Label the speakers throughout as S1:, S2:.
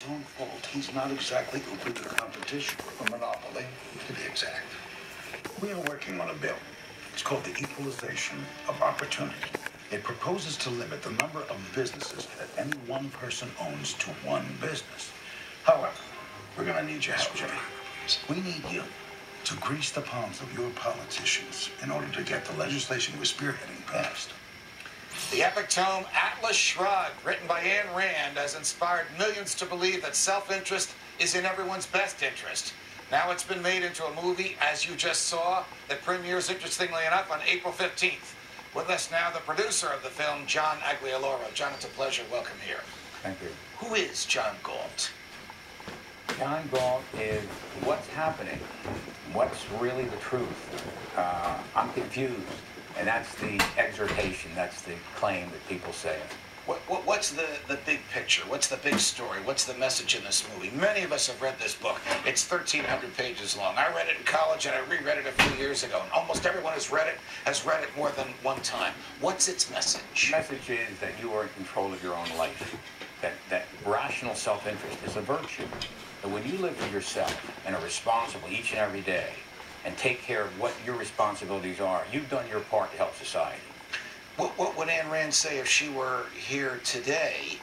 S1: His own fault. He's not exactly open to competition.
S2: A monopoly, to be exact.
S1: We are working on a bill. It's called the Equalization of Opportunity. It proposes to limit the number of businesses that any one person owns to one business. However, we're going to need your help, Jimmy. We need you to grease the palms of your politicians in order to get the legislation we're spearheading passed.
S3: The epic tome Atlas Shrugged, written by Ayn Rand, has inspired millions to believe that self-interest is in everyone's best interest. Now it's been made into a movie, as you just saw, that premieres, interestingly enough, on April 15th. With us now, the producer of the film, John Aglialoro. John, it's a pleasure. Welcome here.
S4: Thank you.
S3: Who is John Galt?
S4: John Galt is what's happening, what's really the truth. I'm confused, and that's the exhortation, that's the claim that people say.
S3: What's the big picture? What's the big story? What's the message in this movie? Many of us have read this book. It's 1,300 pages long. I read it in college, and I reread it a few years ago. And almost everyone who's read it more than one time. What's its message?
S4: The message is that you are in control of your own life, that rational self-interest is a virtue. That when you live for yourself and are responsible each and every day and take care of what your responsibilities are, you've done your part to help society.
S3: What would Ayn Rand say if she were here today,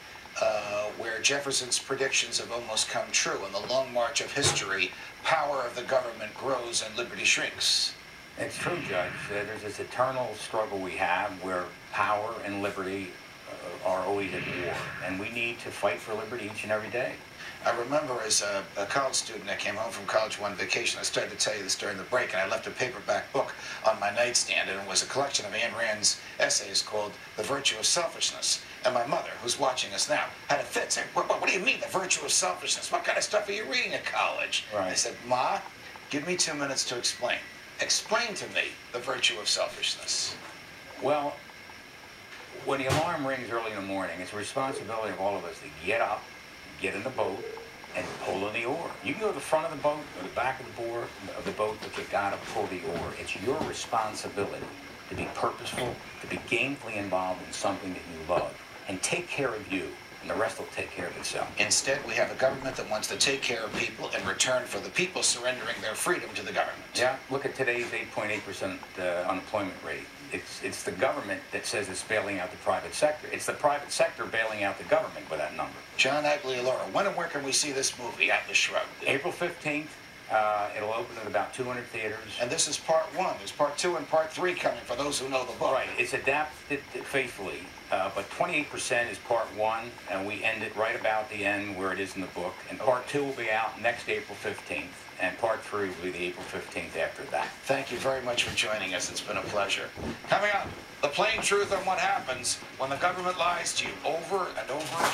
S3: where Jefferson's predictions have almost come true? In the long march of history, power of the government grows and liberty shrinks.
S4: It's true, Judge. There's this eternal struggle we have where power and liberty are always at war, and we need to fight for liberty each and every day.
S3: I remember as a college student, I came home from college one vacation. I started to tell you this during the break, and I left a paperback book on my nightstand, and it was a collection of Ayn Rand's essays called The Virtue of Selfishness. And my mother, who's watching us now, had a fit saying, what do you mean, the virtue of selfishness? What kind of stuff are you reading at college?
S4: Right.
S3: I said, Ma, give me 2 minutes to explain. Explain to me the virtue of selfishness.
S4: Well, when the alarm rings early in the morning, it's the responsibility of all of us to get up, get in the boat, and pull in the oar. You can go to the front of the boat or the back of the boat, but you gotta pull the oar. It's your responsibility to be purposeful, to be gainfully involved in something that you love, and take care of you, and the rest will take care of itself.
S3: Instead, we have a government that wants to take care of people in return for the people surrendering their freedom to the government.
S4: Yeah, look at today's 8.8% unemployment rate. It's the government that says it's bailing out the private sector. It's the private sector bailing out the government with that number.
S3: John Aglialoro, when and where can we see this movie, Atlas Shrugged?
S4: April 15th. It'll open at about 200 theaters.
S3: And this is part 1. There's part 2 and part 3 coming for those who know the book.
S4: Right. It's adapted faithfully, but 28% is part 1, and we end it right about the end where it is in the book. And part 2 will be out next April 15th, and part 3 will be the April 15th after that.
S3: Thank you very much for joining us. It's been a pleasure. Coming up, the plain truth on what happens when the government lies to you over and over